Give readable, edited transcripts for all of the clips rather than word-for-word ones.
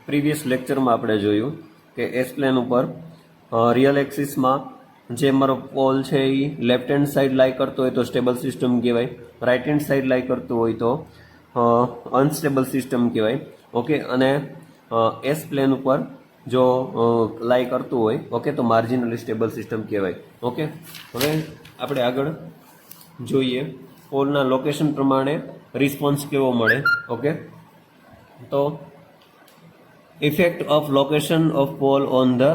Previous લેક્ચરમાં આપણે જોયું કે એસ પ્લેન ઉપર રિયલ એક્સિસમાં જે મારો પોલ છે એ લેફ્ટ હેન્ડ સાઈડ લાઈ કરતો હોય તો સ્ટેબલ સિસ્ટમ કહેવાય, રાઈટ હેન્ડ સાઈડ લાઈ કરતું હોય તો અનસ્ટેબલ સિસ્ટમ કહેવાય. ઓકે, અને એસ પ્લેન ઉપર જો લાઈ કરતું હોય ઓકે તો માર્જિનલી સ્ટેબલ સિસ્ટમ કહેવાય. ઓકે, હવે આપણે આગળ જોઈએ પોલના લોકેશન પ્રમાણે રિસ્પોન્સ કેવો મળે. ઓકે, તો effect of location of pole on the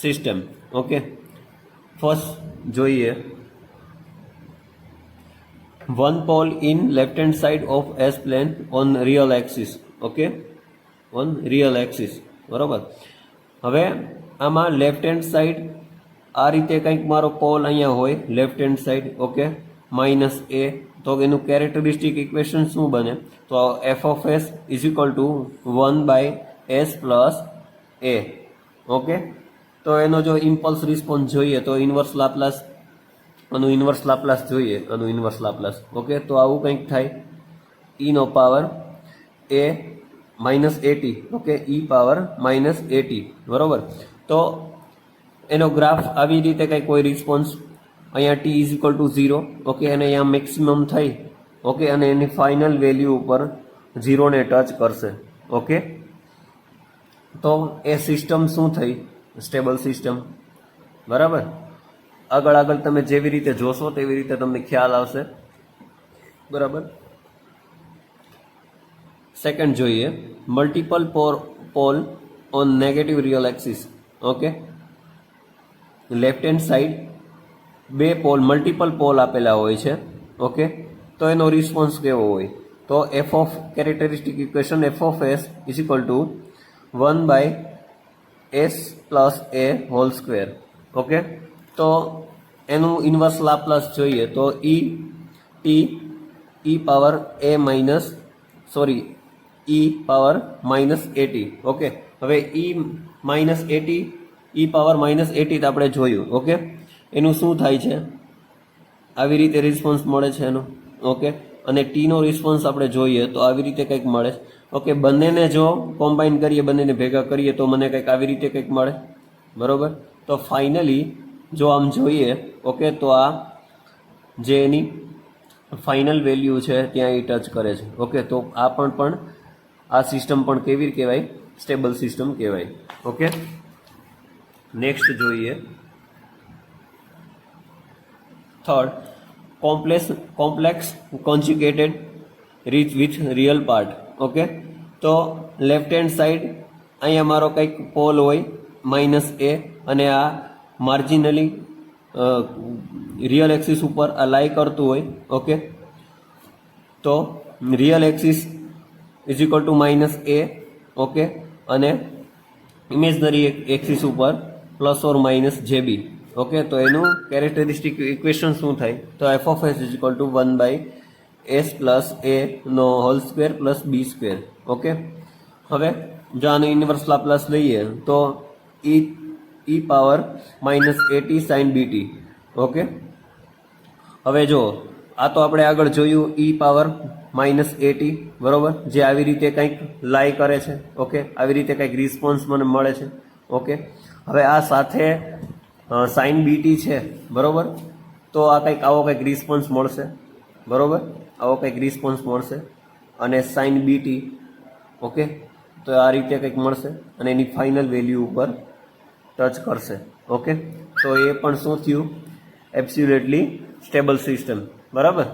system. Okay, first જોઈએ one pole in left hand side of S plane on real axis. Okay, on real axis બરાબર. હવે આમાં લેફ્ટ હેન્ડ સાઈડ આ રીતે કંઈક મારો પોલ અહીંયા હોય left hand side. Okay, minus A, તો એનું કેરેક્ટરિસ્ટિક ઇક્વેશન શું બને? તો F of S is equal to 1/s plus A. Okay, તો એનો જો ઇમ્પલ્સ રિસ્પોન્સ જોઈએ તો ઇન્વર્સ લાપ્લાસ, આનું ઇન્વર્સ લાપ્લાસ જોઈએ, આનું ઇન્વર્સ લાપ્લાસ. ઓકે, તો આવું કંઈક થાય ઈ નો power A minus A T. Okay, E power minus A T બરોબર. તો એનો ગ્રાફ આવી રીતે કંઈક કોઈ રિસ્પોન્સ અહીંયા T is equal two 0. Okay, અને અહીંયા મેક્સિમમ થઈ. ઓકે, અને એની ફાઇનલ વેલ્યુ ઉપર 0 ને ટચ કરશે. ઓકે, તો એ સિસ્ટમ શું થઈ? સ્ટેબલ સિસ્ટમ બરાબર. આગળ તમે જેવી રીતે જોશો તેવી રીતે તમને ખ્યાલ આવશે બરાબર. સેકન્ડ જોઈએ multiple pole on negative real axis. Okay, left hand side બે પોલ, મલ્ટિપલ પોલ આપેલા હોય છે. ઓકે, તો એનો રિસ્પોન્સ કેવો હોય? તો F of characteristic equation F of S is equal to 1/s plus A whole square. Okay, તો એનું ઇન્વર્સ લાપ્લાસ જોઈએ તો E power A minus E power minus A T. Okay, હવે E minus A T, E power minus A T આપણે જોયું. Okay, એનું શું થાય છે? આવી રીતે રિસ્પોન્સ મળે છે એનો. ઓકે, અને ટીનો રિસ્પોન્સ આપણે જોઈએ તો આવી રીતે કંઈક મળે. ઓકે, બંનેને જો કોમ્બાઈન કરીએ, બંનેને ભેગા કરીએ તો મને કંઈક આવી રીતે કંઈક મળે બરોબર. તો ફાઇનલી જો આમ જોઈએ ઓકે તો આ જે એની ફાઇનલ વેલ્યુ છે ત્યાં એ ટચ કરે છે. ઓકે, તો આ પણ આ સિસ્ટમ પણ કેવી કહેવાય? સ્ટેબલ સિસ્ટમ કહેવાય. ઓકે, નેક્સ્ટ જોઈએ third complex conjugated with real part. Okay, તો લેફ્ટ હેન્ડ સાઈડ અહીંયા મારો કંઈક પોલ હોય માઇનસ એ, અને આ માર્જિનલી રિયલ એક્સિસ ઉપર આ લાઈ કરતું હોય. ઓકે, તો real axis is equal to minus A. Okay, અને ઇમેજનરી એક્સિસ ઉપર plus or minus J B. Okay, તો એનું કેરેક્ટરિસ્ટિક ઇક્વેશન શું થાય? તો F of S is equal to 1/s plus A નો whole square plus B square. Okay, હવે જો આનું ઇન્વર્સ લાપ્લાસ લઈએ તો E power minus A T sine B T. Okay, હવે જો આ તો આપણે આગળ જોયું ઈ પાવર માઇનસ એટી બરોબર, જે આવી રીતે કંઈક લાઈ કરે છે. ઓકે, આવી રીતે કંઈક રિસ્પોન્સ મને મળે છે. ઓકે, હવે આ સાથે સાઇન બીટી છે બરોબર, તો આ કંઈક આવો કંઈક રિસ્પોન્સ મળશે બરોબર, આવો કંઈક રિસ્પોન્સ મળશે. અને સાઇન બીટી ઓકે, તો આ રીતે કંઈક મળશે અને એની ફાઇનલ વેલ્યુ ઉપર ટચ કરશે. ઓકે, તો એ પણ શું થયું? એબ્સોલ્યુટલી સ્ટેબલ સિસ્ટમ બરાબર.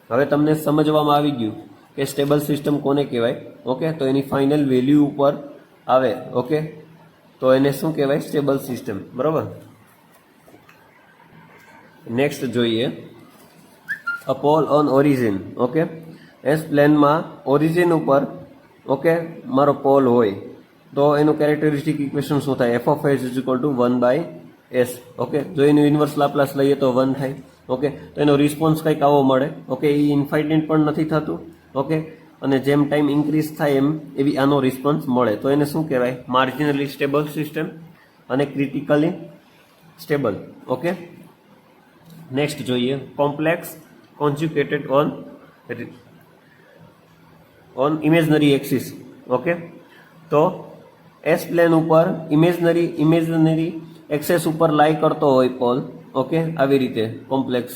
હવે તમને સમજવામાં આવી ગયું કે સ્ટેબલ સિસ્ટમ કોને કહેવાય. ઓકે, તો એની ફાઇનલ વેલ્યુ ઉપર આવે. ઓકે, તો એને શું કહેવાય? સ્ટેબલ સિસ્ટમ બરાબર. નેક્સ્ટ જોઈએ a pole on origin. Okay, S પ્લેનમાં ઓરિજિન ઉપર ઓકે મારો પોલ હોય તો એનું કેરેક્ટરિસ્ટિક ઇક્વેશન શું થાય? F of S is equal to 1/s. Okay, જો એનું ઇન્વર્સ લાપ્લાસ લઈએ તો 1 થાય. ઓકે, તો એનો રિસ્પોન્સ કંઈક આવો મળે. ઓકે, એ ઇન્ફાઇનાઇટ પણ નથી થતું. ઓકે, અને જેમ ટાઈમ ઇન્ક્રીઝ થાય એમ એવી આનો રિસ્પોન્સ મળે. તો એને શું કહેવાય? માર્જિનલી સ્ટેબલ સિસ્ટમ અને ક્રિટિકલી સ્ટેબલ. ઓકે, નેક્સ્ટ જોઈએ complex conjugated on imaginary axis. Okay, તો એસ પ્લેન ઉપર ઇમેજનરી એક્સેસ ઉપર લાઈ કરતો હોય પોલ, ઓકે, આવી રીતે કોમ્પ્લેક્સ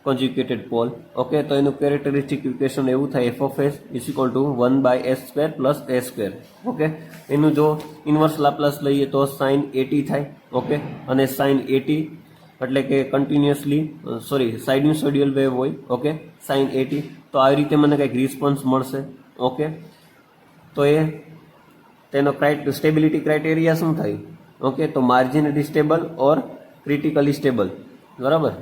કોન્જ્યુગેટેડ પોલ, ઓકે, તો એનું કેરેક્ટરિસ્ટિક ઇક્વેશન એવું થાય F of S is equal to 1/s² plus a², okay. એનું જો ઇન્વર્સ લાપ્લાસ લઈએ તો સાઇન 80 થાય, ઓકે, અને સાઇન 80 એટલે કે કન્ટિન્યુઅસલી સાઇન્યુસોઇડલ વેવ હોય, ઓકે, સાઇન 80. તો આવી રીતે મને કંઈક રિસ્પોન્સ મળશે, ઓકે. તો એ તેનો સ્ટેબિલિટી ક્રાઇટેરિયા શું થાય, ઓકે, તો marginally stable or critically stable, બરાબર.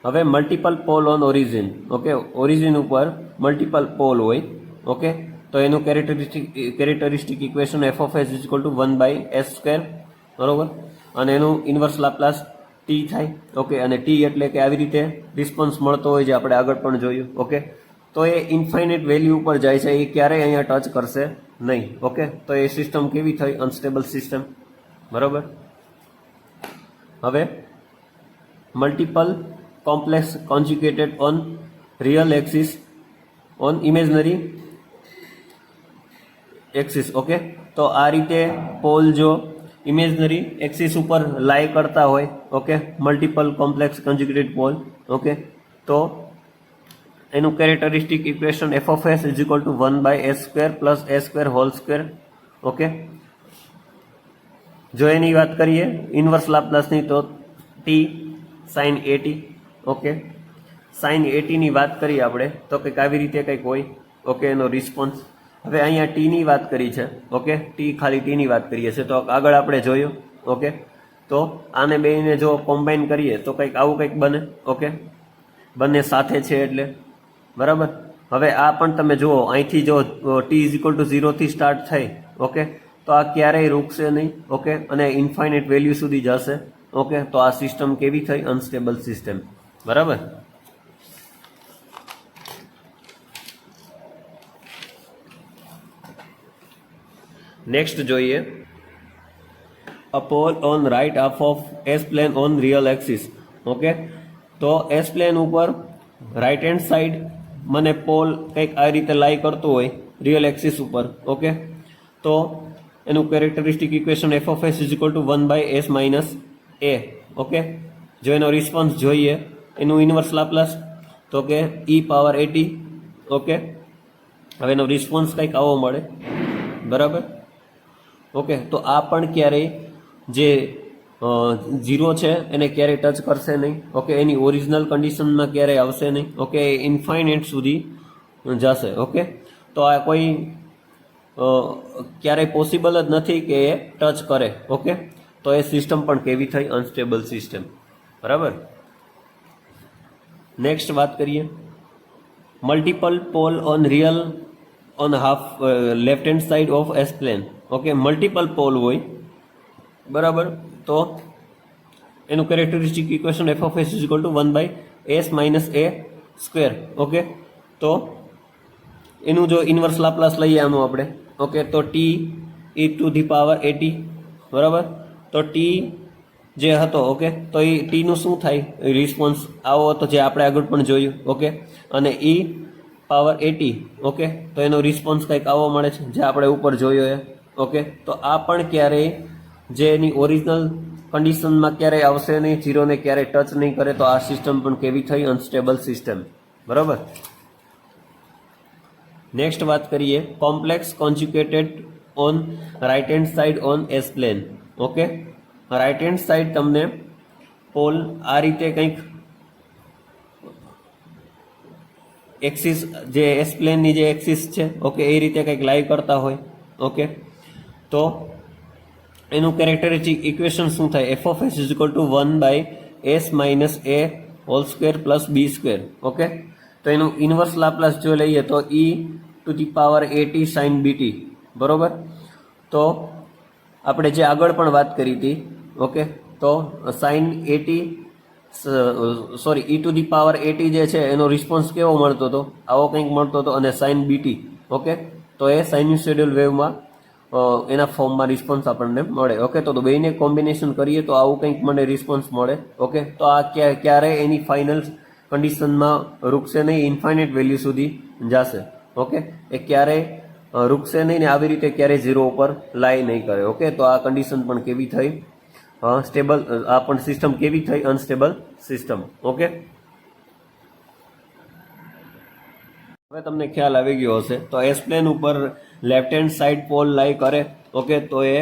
હવે multiple pole on origin, okay, origin ઉપર મલ્ટિપલ પોલ હોય, ઓકે, તો એનું characteristic equation F of S is equal to 1/s², બરોબર, અને એનું ઇન્વર્સ લાપ્લાસ ટી થાય, ઓકે, અને ટી એટલે કે આવી રીતે રિસ્પોન્સ મળતો હોય જે આપણે આગળ પણ જોયું, ઓકે. તો એ ઇન્ફાઇનાઇટ વેલ્યુ ઉપર જાય છે, એ ક્યારેય અહીંયા ટચ કરશે નહીં, ઓકે. તો એ સિસ્ટમ કેવી થઈ? અનસ્ટેબલ સિસ્ટમ, બરાબર. હવે multiple complex conjugated on real axis on imaginary axis, okay. તો આ રીતે પોલ જો ઇમેજનરી એક્સિસ ઉપર લાઈ કરતા હોય, okay, multiple complex conjugated pole, okay, તો એનું characteristic equation F of S is equal to 1/s² plus a²², okay. જો એની વાત કરીએ ઇન્વર્સ લાપ્લાસની તો ટી સાઇન 80, ઓકે. સાઇન 80 ની વાત કરીએ આપણે તો કંઈક આવી રીતે કંઈક હોય, ઓકે, એનો રિસ્પોન્સ. હવે અહીંયા ટીની વાત કરી છે, ઓકે, ખાલી ટીની વાત કરીએ છીએ, તો આગળ આપણે જોયું, ઓકે. તો આને બેને જો કોમ્બાઈન કરીએ તો કંઈક આવું કંઈક બને, ઓકે, બંને સાથે છે એટલે, બરાબર. હવે આ પણ તમે જુઓ અહીંથી જો ટી ઇઝ ઇક્વલ ટુ 0 થી સ્ટાર્ટ થાય, ઓકે, તો આ ક્યારેય રૂકશે નહીં, ઓકે, અને ઇન્ફાઇનાઇટ વેલ્યુ સુધી જશે, ઓકે. તો આ સિસ્ટમ કેવી થઈ? અનસ્ટેબલ સિસ્ટમ, બરાબર. નેક્સ્ટ જોઈએ a pole on right half of S plane on real axis, okay. તો એસ પ્લેન ઉપર રાઇટ હેન્ડ સાઈડ મને પોલ કંઈક આ રીતે લાઈ કરતું હોય રિયલ એક્સિસ ઉપર, ઓકે. તો એનું characteristic equation F of S is equal two 1/s-a, okay. જો એનો રિસ્પોન્સ જોઈએ એનું ઇન્વર્સ લાપ્લાસ તો કે e⁻80, ઓકે. હવે એનો રિસ્પોન્સ કંઈક આવો મળે, બરાબર, ઓકે. તો આ પણ ક્યારેય જે 0 છે એને ક્યારેય ટચ કરશે નહીં, ઓકે. એની ઓરિજિનલ કન્ડિશનમાં ક્યારેય આવશે નહીં, ઓકે. ઇન્ફાઇનાઇટ સુધી જશે, ઓકે. તો આ કોઈ ક્યારેય પોસિબલ જ નથી કે એ ટચ કરે, ઓકે. તો એ સિસ્ટમ પણ કેવી થઈ? અનસ્ટેબલ સિસ્ટમ, બરાબર. નેક્સ્ટ વાત કરીએ multiple pole on real on half left hand side of S plane, okay. Multiple pole હોય, બરાબર. તો એનું characteristic equation F of S is equal to 1/s-a², okay. તો એનું જો ઇન્વર્સ લાપ્લાસ લઈએ આનું આપણે, ઓકે, તો ટી e⁻80, બરાબર. તો ટી જે હતો, ઓકે, તો એ ટીનું શું થાય? રિસ્પોન્સ આવો હતો જે આપણે આગળ પણ જોયું, ઓકે. અને e⁻80, ઓકે, તો એનો રિસ્પોન્સ કંઈક આવો મળે છે જે આપણે ઉપર જોયો એ, ઓકે. તો આ પણ ક્યારેય જે એની ઓરિજિનલ કન્ડિશનમાં ક્યારેય આવશે નહીં, 0 ને ક્યારેય ટચ નહીં કરે. તો આ સિસ્ટમ પણ કેવી થઈ? અનસ્ટેબલ સિસ્ટમ, બરાબર. નેક્સ્ટ વાત કરીએ complex conjugated on right hand side on S plane, okay. Right hand side તમને પોલ આ રીતે કંઈક એક્સિસ જે એસ પ્લેનની જે એક્સિસ છે, ઓકે, એ રીતે કંઈક લાઈ કરતા હોય, ઓકે. તો એનું કેરેક્ટરિસ્ટિક ઇક્વેશન શું થાય? F of S is equal to 1/s-a² plus b², okay. તો એનું ઇન્વર્સ લાપ્લાસ જો લઈએ તો e⁻80 sin bt, બરોબર. તો આપણે જે આગળ પણ વાત કરી હતી, ઓકે, તો sin 80 e⁻80 જે છે એનો રિસ્પોન્સ કેવો મળતો હતો? આવો કંઈક મળતો હતો. અને sin bt, ઓકે, તો એ સાઇન્યુસોઇડલ વેવમાં એના ફોર્મમાં રિસ્પોન્સ આપણને મળે, ઓકે. તો બેને કોમ્બિનેશન કરીએ તો આવું કંઈક મને રિસ્પોન્સ મળે, ઓકે. તો આ ક્યારેય એની ફાઇનલ કન્ડિશનમાં રૂકશે નહીં, ઇન્ફાઇનાઇટ વેલ્યુ સુધી જશે, ઓકે. એ ક્યારેય રૂકશે નહીં ને આવી રીતે ક્યારેય 0 ઉપર લાઈ નહીં કરે. ઓકે, તો આ કન્ડિશન પણ કેવી થઈ? સ્ટેબલ. આ પણ સિસ્ટમ કેવી થઈ? Unstable system. ઓકે, હવે તમને ખ્યાલ આવી ગયો હશે. તો એસ પ્લેન ઉપર લેફ્ટ હેન્ડ સાઈડ પોલ લાઈ કરે. ઓકે, તો એ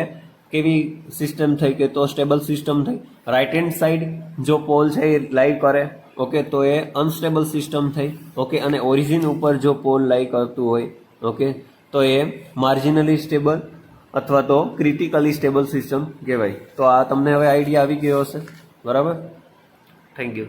કેવી સિસ્ટમ થઈ? કે તો સ્ટેબલ સિસ્ટમ થઈ. રાઈટ હેન્ડ સાઈડ જો પોલ છે એ લાઈ કરે, ઓકે, તો એ અનસ્ટેબલ સિસ્ટમ થઈ. ઓકે, અને ઓરિજિન ઉપર જો પોલ લાઈ કરતું હોય, ઓકે, તો એ માર્જિનલી સ્ટેબલ અથવા તો ક્રિટિકલી સ્ટેબલ સિસ્ટમ કહેવાય. તો આ તમને હવે આઈડિયા આવી ગયો હશે, બરાબર? Thank you.